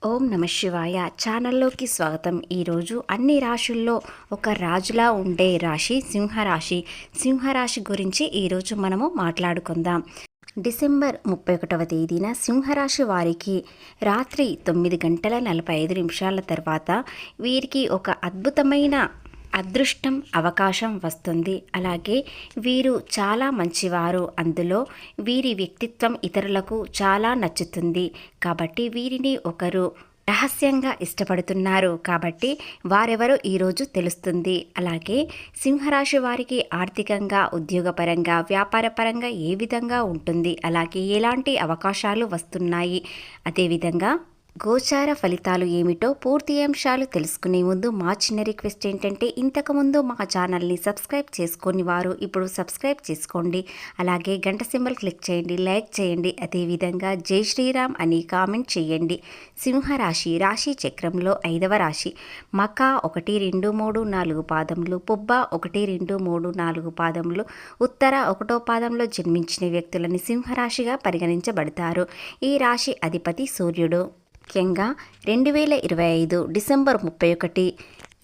ఓం నమ శివాయ ఛానల్లోకి స్వాగతం. ఈరోజు అన్ని రాశుల్లో ఒక రాజులా ఉండే రాశి సింహరాశి. సింహరాశి గురించి ఈరోజు మనము మాట్లాడుకుందాం. డిసెంబర్ 31వ తేదీన సింహరాశి వారికి రాత్రి 9:45 తర్వాత వీరికి ఒక అద్భుతమైన అదృష్టం అవకాశం వస్తుంది. అలాగే వీరు చాలా మంచివారు. అందులో వీరి వ్యక్తిత్వం ఇతరులకు చాలా నచ్చుతుంది. కాబట్టి వీరిని ఒకరు రహస్యంగా ఇష్టపడుతున్నారు కాబట్టి వారెవరో ఈరోజు తెలుస్తుంది. అలాగే సింహరాశి వారికి ఆర్థికంగా, ఉద్యోగపరంగా, వ్యాపారపరంగా ఏ విధంగా ఉంటుంది, అలాగే ఎలాంటి అవకాశాలు వస్తున్నాయి, అదేవిధంగా గోచార ఫలితాలు ఏమిటో పూర్తి అంశాలు తెలుసుకునే ముందు మా చిన్న రిక్వెస్ట్ ఏంటంటే, ఇంతకుముందు మా ఛానల్ని సబ్స్క్రైబ్ చేసుకొని వారు ఇప్పుడు సబ్స్క్రైబ్ చేసుకోండి. అలాగే గంట సింబల్ క్లిక్ చేయండి, లైక్ చేయండి, అదేవిధంగా జై శ్రీరామ్ అని కామెంట్ చేయండి. సింహరాశి రాశి చక్రంలో 5వ రాశి. మక 1, 2, 3, 4 పాదములు, పుబ్బ 1, 2, 3, 4 పాదములు, ఉత్తర 1వ పాదంలో జన్మించిన వ్యక్తులని సింహరాశిగా పరిగణించబడతారు. ఈ రాశి అధిపతి సూర్యుడు. ముఖ్యంగా 2025 డిసెంబర్ 31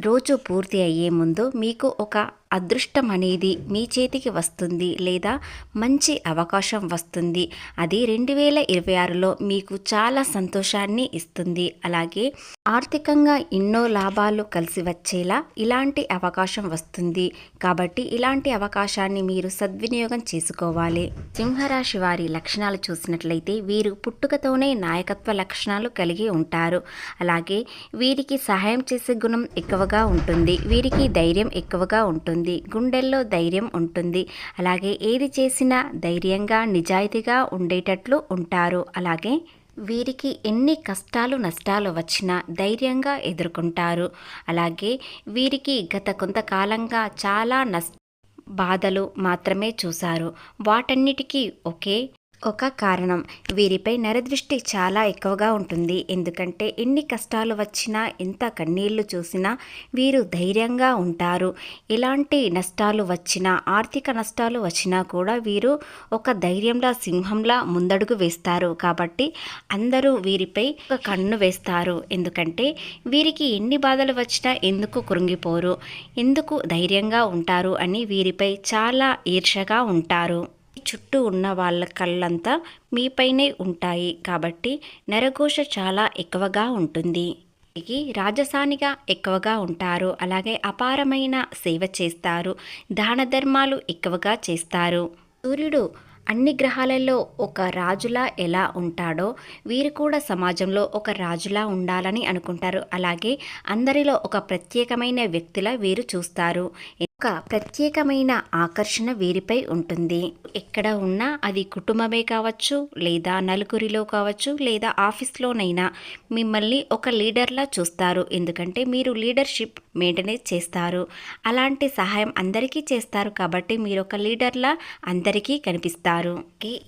రోజు పూర్తి అయ్యే ముందు మీకు ఒక అదృష్టం అనేది మీ చేతికి వస్తుంది లేదా మంచి అవకాశం వస్తుంది. అది 2026లో మీకు చాలా సంతోషాన్ని ఇస్తుంది. అలాగే ఆర్థికంగా ఎన్నో లాభాలు కలిసి వచ్చేలా ఇలాంటి అవకాశం వస్తుంది. కాబట్టి ఇలాంటి అవకాశాన్ని మీరు సద్వినియోగం చేసుకోవాలి. సింహరాశి వారి లక్షణాలు చూసినట్లయితే వీరు పుట్టుకతోనే నాయకత్వ లక్షణాలు కలిగి ఉంటారు. అలాగే వీరికి సహాయం చేసే గుణం ఎక్కువగా ఉంటుంది. వీరికి ధైర్యం ఎక్కువగా ఉంటుంది. గుండెల్లో ధైర్యం ఉంటుంది. అలాగే ఏది చేసినా ధైర్యంగా, నిజాయితీగా ఉండేటట్లు ఉంటారు. అలాగే వీరికి ఎన్ని కష్టాలు, నష్టాలు వచ్చినా ధైర్యంగా ఎదుర్కొంటారు. అలాగే వీరికి గత కొంతకాలంగా చాలా బాధలు మాత్రమే చూశారు. వాటన్నిటికీ ఒక కారణం వీరిపై నరదృష్టి చాలా ఎక్కువగా ఉంటుంది. ఎందుకంటే ఎన్ని కష్టాలు వచ్చినా, ఎంత కన్నీళ్లు చూసినా వీరు ధైర్యంగా ఉంటారు. ఎలాంటి నష్టాలు వచ్చినా, ఆర్థిక నష్టాలు వచ్చినా కూడా వీరు ఒక ధైర్యంలా, సింహంలా ముందడుగు వేస్తారు. కాబట్టి అందరూ వీరిపై ఒక కన్ను వేస్తారు. ఎందుకంటే వీరికి ఎన్ని బాధలు వచ్చినా ఎందుకు కృంగిపోరు, ఎందుకు ధైర్యంగా ఉంటారు అని వీరిపై చాలా ఈర్ష్యగా ఉంటారు. చుట్టూ ఉన్న వాళ్ళ కళ్ళంతా మీపైనే ఉంటాయి. కాబట్టి నరఘోష చాలా ఎక్కువగా ఉంటుంది. రాజసానిగా ఎక్కువగా ఉంటారు. అలాగే అపారమైన సేవ చేస్తారు. దాన ధర్మాలు ఎక్కువగా చేస్తారు. సూర్యుడు అన్ని గ్రహాలలో ఒక రాజులా ఎలా ఉంటాడో వీరు కూడా సమాజంలో ఒక రాజులా ఉండాలని అనుకుంటారు. అలాగే అందరిలో ఒక ప్రత్యేకమైన వ్యక్తిలా వీరు చూస్తారు. ఒక ప్రత్యేకమైన ఆకర్షణ వీరిపై ఉంటుంది. ఎక్కడ ఉన్నా అది కుటుంబమే కావచ్చు, లేదా నలుగురిలో కావచ్చు, లేదా ఆఫీస్లోనైనా మిమ్మల్ని ఒక లీడర్లా చూస్తారు. ఎందుకంటే మీరు లీడర్షిప్ మెయింటెనెన్స్ చేస్తారు. అలాంటి సహాయం అందరికీ చేస్తారు. కాబట్టి మీరు ఒక లీడర్లా అందరికీ కనిపిస్తారు.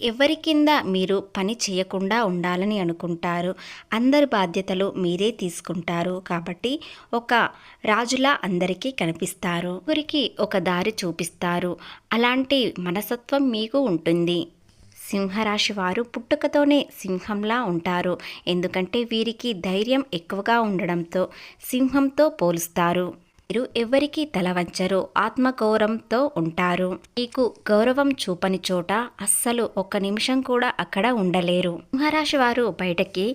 ఎవరి కింద మీరు పని చేయకుండా ఉండాలని అనుకుంటారు. అందరి బాధ్యతలు మీరే తీసుకుంటారు. కాబట్టి ఒక రాజులా అందరికీ కనిపిస్తారు. ఎవరికి ఒక దారి చూపిస్తారు. అలాంటి మనస్తత్వం మీకు ఉంటుంది. సింహరాశి వారు పుట్టుకతోనే సింహంలా ఉంటారు. ఎందుకంటే వీరికి ధైర్యం ఎక్కువగా ఉండడంతో సింహంతో పోలుస్తారు. వీరు ఎవరికి తల వంచరు, ఆత్మగౌరవంతో ఉంటారు. మీకు గౌరవం చూపని చోట అస్సలు ఒక్క నిమిషం కూడా అక్కడ ఉండలేరు. సింహరాశి వారు బయటకి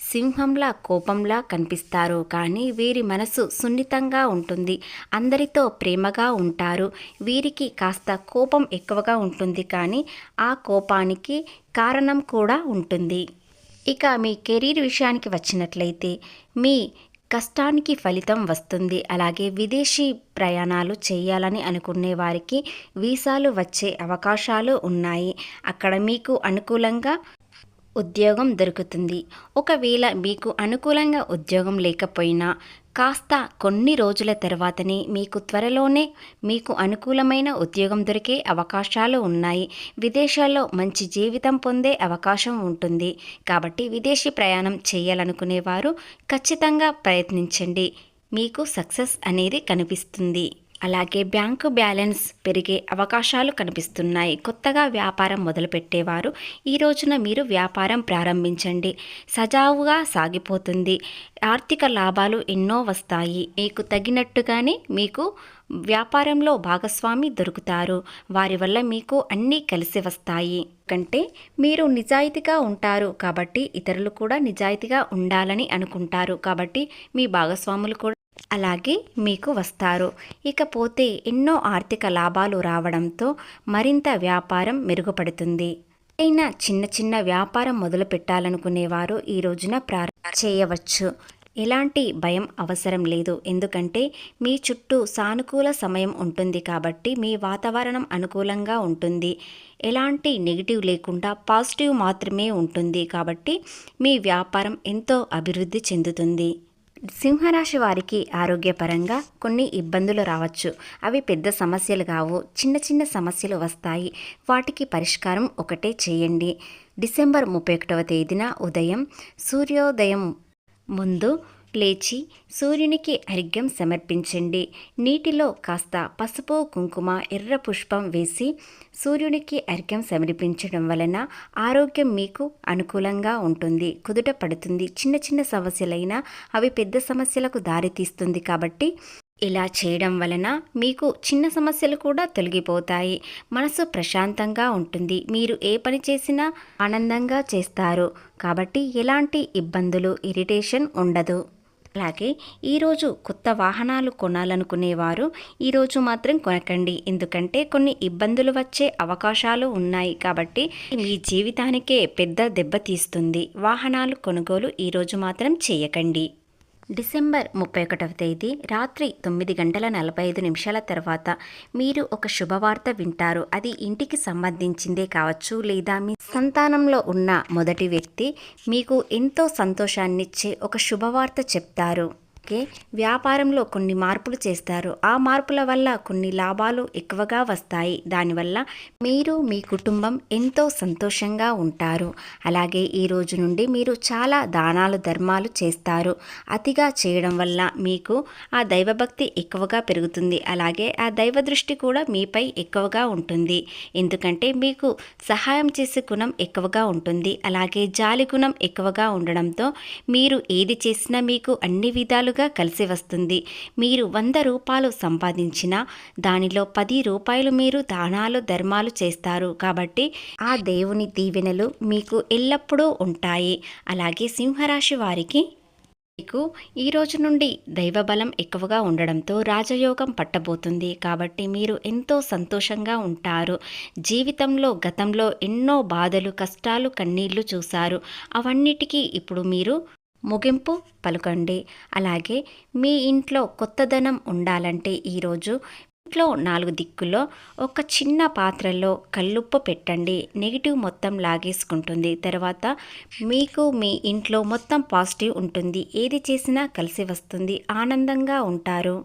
సింహంలా, కోపంలా కనిపిస్తారు. కానీ వీరి మనసు సున్నితంగా ఉంటుంది. అందరితో ప్రేమగా ఉంటారు. వీరికి కాస్త కోపం ఎక్కువగా ఉంటుంది. కానీ ఆ కోపానికి కారణం కూడా ఉంటుంది. ఇక మీ కెరీర్ విషయానికి వచ్చినట్లయితే మీ కష్టానికి ఫలితం వస్తుంది. అలాగే విదేశీ ప్రయాణాలు చేయాలని అనుకునే వారికి వీసాలు వచ్చే అవకాశాలు ఉన్నాయి. అక్కడ మీకు అనుకూలంగా ఉద్యోగం దొరుకుతుంది. ఒకవేళ మీకు అనుకూలంగా ఉద్యోగం లేకపోయినా కాస్త కొన్ని రోజుల తర్వాతనే మీకు త్వరలోనే మీకు అనుకూలమైన ఉద్యోగం దొరికే అవకాశాలు ఉన్నాయి. విదేశాల్లో మంచి జీవితం పొందే అవకాశం ఉంటుంది. కాబట్టి విదేశీ ప్రయాణం చేయాలనుకునేవారు ఖచ్చితంగా ప్రయత్నించండి. మీకు సక్సెస్ అనేది కనిపిస్తుంది. అలాగే బ్యాంకు బ్యాలెన్స్ పెరిగే అవకాశాలు కనిపిస్తున్నాయి. కొత్తగా వ్యాపారం మొదలుపెట్టేవారు ఈ రోజున మీరు వ్యాపారం ప్రారంభించండి. సజావుగా సాగిపోతుంది. ఆర్థిక లాభాలు ఎన్నో వస్తాయి. మీకు తగినట్టుగానే మీకు వ్యాపారంలో భాగస్వామి దొరుకుతారు. వారి వల్ల మీకు అన్నీ కలిసి వస్తాయి. కంటే మీరు నిజాయితీగా ఉంటారు కాబట్టి ఇతరులు కూడా నిజాయితీగా ఉండాలని అనుకుంటారు. కాబట్టి మీ భాగస్వాములు కూడా అలాగే మీకు వస్తారు. ఇకపోతే ఎన్నో ఆర్థిక లాభాలు రావడంతో మరింత వ్యాపారం మెరుగుపడుతుంది. అయినా చిన్న చిన్న వ్యాపారం మొదలు పెట్టాలనుకునేవారు ఈ రోజున చేయవచ్చు. ఎలాంటి భయం అవసరం లేదు. ఎందుకంటే మీ చుట్టూ సానుకూల సమయం ఉంటుంది కాబట్టి మీ వాతావరణం అనుకూలంగా ఉంటుంది. ఎలాంటి నెగిటివ్ లేకుండా పాజిటివ్ మాత్రమే ఉంటుంది కాబట్టి మీ వ్యాపారం ఎంతో అభివృద్ధి చెందుతుంది. సింహరాశి వారికి ఆరోగ్యపరంగా కొన్ని ఇబ్బందులు రావచ్చు. అవి పెద్ద సమస్యలు కావు, చిన్న చిన్న సమస్యలు వస్తాయి. వాటికి పరిష్కారం ఒకటే చేయండి. డిసెంబర్ 31వ తేదీన ఉదయం సూర్యోదయం ముందు లేచి సూర్యునికి అర్ఘ్యం సమర్పించండి. నీటిలో కాస్త పసుపు కుంకుమ ఎర్ర పుష్పం వేసి సూర్యునికి అర్ఘ్యం సమర్పించడం వలన ఆరోగ్యం మీకు అనుకూలంగా ఉంటుంది, కుదుట పడుతుంది. చిన్న చిన్న సమస్యలైనా అవి పెద్ద సమస్యలకు దారితీస్తుంది కాబట్టి ఇలా చేయడం వలన మీకు చిన్న సమస్యలు కూడా తొలగిపోతాయి. మనసు ప్రశాంతంగా ఉంటుంది. మీరు ఏ పని చేసినా ఆనందంగా చేస్తారు కాబట్టి ఎలాంటి ఇబ్బందులు ఇరిటేషన్ ఉండదు. అలాగే ఈరోజు కొత్త వాహనాలు కొనాలనుకునేవారు ఈరోజు మాత్రం కొనకండి. ఎందుకంటే కొన్ని ఇబ్బందులు వచ్చే అవకాశాలు ఉన్నాయి కాబట్టి మీ జీవితానికే పెద్ద దెబ్బ తీస్తుంది. వాహనాలు కొనుగోలు ఈరోజు మాత్రం చేయకండి. డిసెంబర్ 31వ తేదీ రాత్రి 9:45 తర్వాత మీరు ఒక శుభవార్త వింటారు. అది ఇంటికి సంబంధించిందే కావచ్చు లేదా మీ సంతానంలో ఉన్న మొదటి వ్యక్తి మీకు ఎంతో సంతోషాన్నిచ్చే ఒక శుభవార్త చెప్తారు. వ్యాపారంలో కొన్ని మార్పులు చేస్తారు. ఆ మార్పుల వల్ల కొన్ని లాభాలు ఎక్కువగా వస్తాయి. దానివల్ల మీరు మీ కుటుంబం ఎంతో సంతోషంగా ఉంటారు. అలాగే ఈ రోజు నుండి మీరు చాలా దానాలు ధర్మాలు చేస్తారు. అతిగా చేయడం వల్ల మీకు ఆ దైవభక్తి ఎక్కువగా పెరుగుతుంది. అలాగే ఆ దైవ దృష్టి కూడా మీపై ఎక్కువగా ఉంటుంది. ఎందుకంటే మీకు సహాయం చేసే గుణం ఎక్కువగా ఉంటుంది. అలాగే జాలి గుణం ఎక్కువగా ఉండడంతో మీరు ఏది చేసినా మీకు అన్ని విధాలుగా కలిసి వస్తుంది. మీరు 100 రూపాయలు సంపాదించినా దానిలో 10 రూపాయలు మీరు దానాలు ధర్మాలు చేస్తారు. కాబట్టి ఆ దేవుని దీవెనలు మీకు ఎల్లప్పుడూ ఉంటాయి. అలాగే సింహరాశి వారికి మీకు ఈ రోజు నుండి దైవబలం ఎక్కువగా ఉండడంతో రాజయోగం పట్టబోతుంది. కాబట్టి మీరు ఎంతో సంతోషంగా ఉంటారు. జీవితంలో గతంలో ఎన్నో బాధలు కష్టాలు కన్నీళ్లు చూశారు. అవన్నిటికీ ఇప్పుడు మీరు ముగింపు పలుకండి. అలాగే మీ ఇంట్లో కొత్తదనం ఉండాలంటే ఈరోజు ఇంట్లో 4 దిక్కుల్లో ఒక చిన్న పాత్రలో కల్లుప్పు పెట్టండి. నెగిటివ్ మొత్తం లాగేసుకుంటుంది. తర్వాత మీకు మీ ఇంట్లో మొత్తం పాజిటివ్ ఉంటుంది. ఏది చేసినా కలిసి వస్తుంది. ఆనందంగా ఉంటారు.